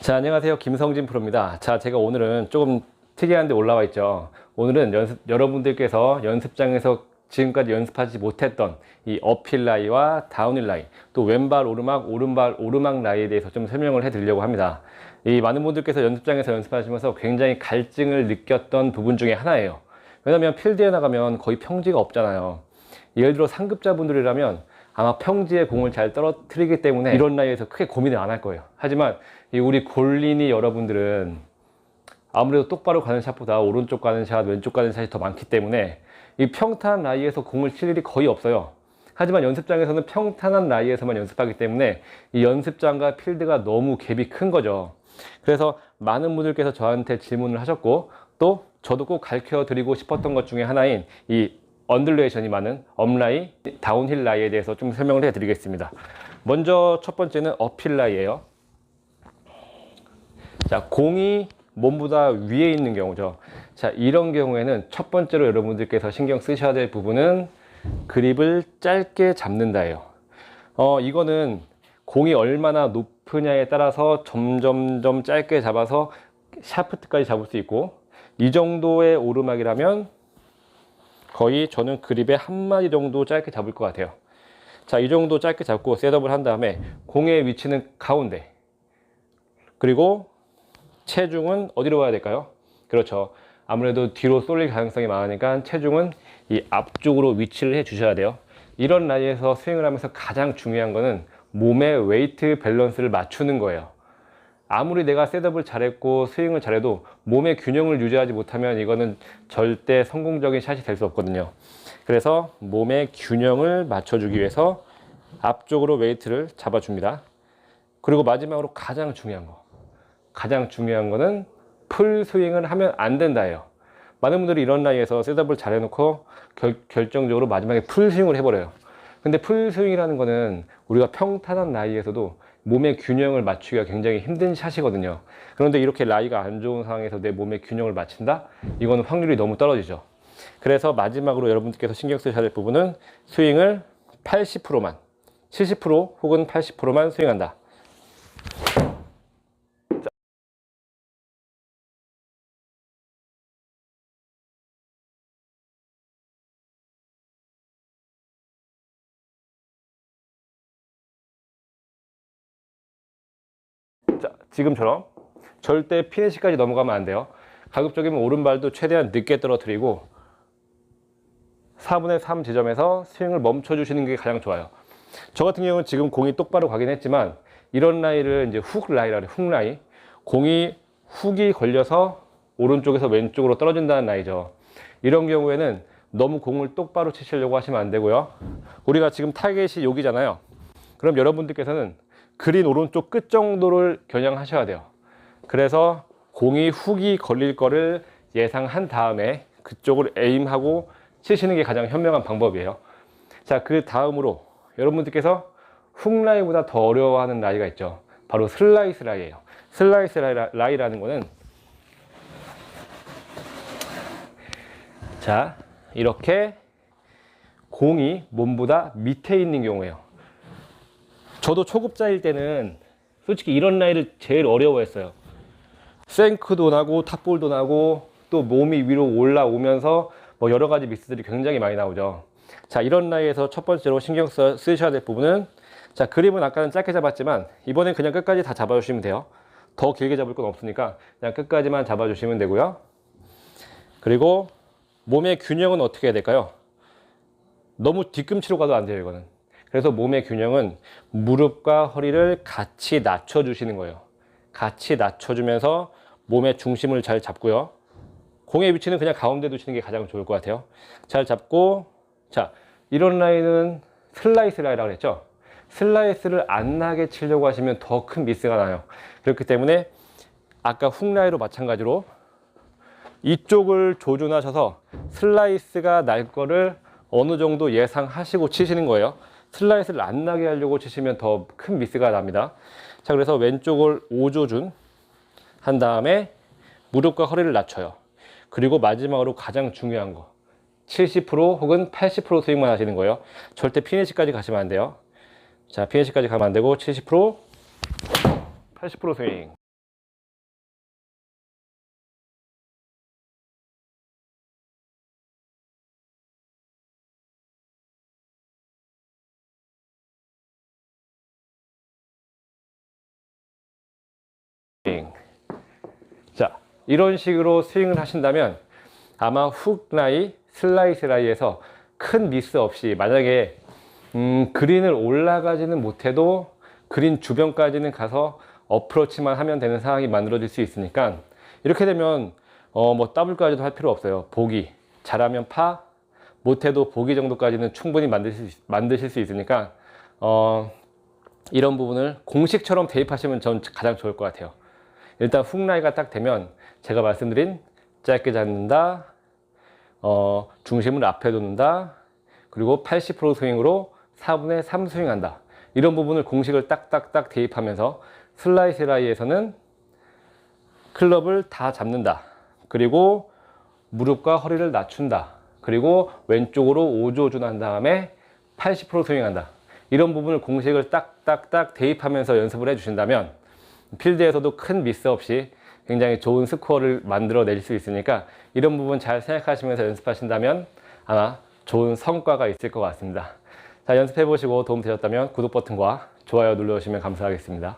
자, 안녕하세요. 김성진 프로입니다. 자, 제가 오늘은 조금 특이한 데 올라와 있죠. 오늘은 여러분들께서 연습장에서 지금까지 연습하지 못했던 이 어필 라이와 다운힐 라이, 또 왼발 오르막, 오른발 오르막 라이에 대해서 좀 설명을 해 드리려고 합니다. 이 많은 분들께서 연습장에서 연습하시면서 굉장히 갈증을 느꼈던 부분 중에 하나예요. 왜냐면 필드에 나가면 거의 평지가 없잖아요. 예를 들어 상급자분들이라면 아마 평지에 공을 잘 떨어뜨리기 때문에 이런 라이에서 크게 고민을 안 할 거예요. 하지만 우리 골린이 여러분들은 아무래도 똑바로 가는 샷보다 오른쪽 가는 샷, 왼쪽 가는 샷이 더 많기 때문에 이 평탄한 라이에서 공을 칠 일이 거의 없어요. 하지만 연습장에서는 평탄한 라이에서만 연습하기 때문에 이 연습장과 필드가 너무 갭이 큰 거죠. 그래서 많은 분들께서 저한테 질문을 하셨고, 또 저도 꼭 가르쳐 드리고 싶었던 것 중에 하나인 이 언듈레이션이 많은 업라이, 다운힐 라이에 대해서 좀 설명을 해 드리겠습니다. 먼저 첫 번째는 어필 라이예요. 자, 공이 몸보다 위에 있는 경우죠. 자, 이런 경우에는 첫 번째로 여러분들께서 신경 쓰셔야 될 부분은 그립을 짧게 잡는다예요. 이거는 공이 얼마나 높으냐에 따라서 점점점 짧게 잡아서 샤프트까지 잡을 수 있고, 이 정도의 오르막이라면 거의 저는 그립의 한 마디 정도 짧게 잡을 것 같아요. 자, 이 정도 짧게 잡고 셋업을 한 다음에 공의 위치는 가운데, 그리고 체중은 어디로 가야 될까요? 그렇죠. 아무래도 뒤로 쏠릴 가능성이 많으니까 체중은 이 앞쪽으로 위치를 해 주셔야 돼요. 이런 라이에서 스윙을 하면서 가장 중요한 거는 몸의 웨이트 밸런스를 맞추는 거예요. 아무리 내가 셋업을 잘했고 스윙을 잘해도 몸의 균형을 유지하지 못하면 이거는 절대 성공적인 샷이 될 수 없거든요. 그래서 몸의 균형을 맞춰주기 위해서 앞쪽으로 웨이트를 잡아줍니다. 그리고 마지막으로 가장 중요한 거는 풀 스윙을 하면 안 된다예요. 많은 분들이 이런 라이에서 셋업을 잘 해놓고 결정적으로 마지막에 풀 스윙을 해버려요. 근데 풀 스윙이라는 거는 우리가 평탄한 라이에서도 몸의 균형을 맞추기가 굉장히 힘든 샷이거든요. 그런데 이렇게 라이가 안 좋은 상황에서 내 몸의 균형을 맞춘다? 이거는 확률이 너무 떨어지죠. 그래서 마지막으로 여러분들께서 신경 쓰셔야 될 부분은 스윙을 80%만, 70% 혹은 80%만 스윙한다. 자, 지금처럼 절대 피니시까지 넘어가면 안 돼요. 가급적이면 오른발도 최대한 늦게 떨어뜨리고 4분의 3 지점에서 스윙을 멈춰 주시는 게 가장 좋아요. 저 같은 경우는 지금 공이 똑바로 가긴 했지만 이런 라이를 이제 훅 라이라 그래요. 훅 라이. 공이 훅이 걸려서 오른쪽에서 왼쪽으로 떨어진다는 라이죠. 이런 경우에는 너무 공을 똑바로 치시려고 하시면 안 되고요. 우리가 지금 타겟이 여기잖아요. 그럼 여러분들께서는 그린 오른쪽 끝 정도를 겨냥하셔야 돼요. 그래서 공이 훅이 걸릴 거를 예상한 다음에 그쪽을 에임하고 치시는 게 가장 현명한 방법이에요. 자, 그 다음으로 여러분들께서 훅 라이보다 더 어려워하는 라이가 있죠. 바로 슬라이스 라이예요. 슬라이스 라이라는 거는, 자, 이렇게 공이 몸보다 밑에 있는 경우예요. 저도 초급자일 때는 솔직히 이런 라이를 제일 어려워했어요. 생크도 나고 탑볼도 나고 또 몸이 위로 올라오면서 뭐 여러 가지 미스들이 굉장히 많이 나오죠. 자, 이런 라이에서 첫 번째로 신경 쓰셔야 될 부분은, 자, 그립은 아까는 짧게 잡았지만 이번엔 그냥 끝까지 다 잡아주시면 돼요. 더 길게 잡을 건 없으니까 그냥 끝까지만 잡아주시면 되고요. 그리고 몸의 균형은 어떻게 해야 될까요? 너무 뒤꿈치로 가도 안 돼요, 이거는. 그래서 몸의 균형은 무릎과 허리를 같이 낮춰주시는 거예요. 같이 낮춰주면서 몸의 중심을 잘 잡고요. 공의 위치는 그냥 가운데 두시는 게 가장 좋을 것 같아요. 잘 잡고, 자, 이런 라인은 슬라이스 라이라고 했죠. 슬라이스를 안 나게 치려고 하시면 더 큰 미스가 나요. 그렇기 때문에 아까 훅 라이로 마찬가지로 이쪽을 조준하셔서 슬라이스가 날 거를 어느 정도 예상하시고 치시는 거예요. 슬라이스를 안 나게 하려고 치시면 더 큰 미스가 납니다. 자, 그래서 왼쪽을 5조준 한 다음에 무릎과 허리를 낮춰요. 그리고 마지막으로 가장 중요한 거, 70% 혹은 80% 스윙만 하시는 거예요. 절대 피니시까지 가시면 안 돼요. 자, 피니시까지 가면 안 되고 70%, 80% 스윙. 자, 이런 식으로 스윙을 하신다면 아마 훅 라이, 슬라이스 라이에서 큰 미스 없이, 만약에 그린을 올라가지는 못해도 그린 주변까지는 가서 어프로치만 하면 되는 상황이 만들어질 수 있으니까, 이렇게 되면 뭐 더블까지도 할 필요 없어요. 보기, 잘하면 파, 못해도 보기 정도까지는 충분히 만드실 수 있으니까 이런 부분을 공식처럼 대입하시면 전 가장 좋을 것 같아요. 일단 훅 라이가 딱 되면 제가 말씀드린 짧게 잡는다, 중심을 앞에 둔다, 그리고 80% 스윙으로 4분의 3 스윙한다. 이런 부분을 공식을 딱딱딱 대입하면서 슬라이스 라이에서는 클럽을 다 잡는다. 그리고 무릎과 허리를 낮춘다. 그리고 왼쪽으로 5조준 한 다음에 80% 스윙한다. 이런 부분을 공식을 딱딱딱 대입하면서 연습을 해주신다면 필드에서도 큰 미스 없이 굉장히 좋은 스코어를 만들어낼 수 있으니까, 이런 부분 잘 생각하시면서 연습하신다면 아마 좋은 성과가 있을 것 같습니다. 자, 연습해 보시고 도움 되셨다면 구독 버튼과 좋아요 눌러주시면 감사하겠습니다.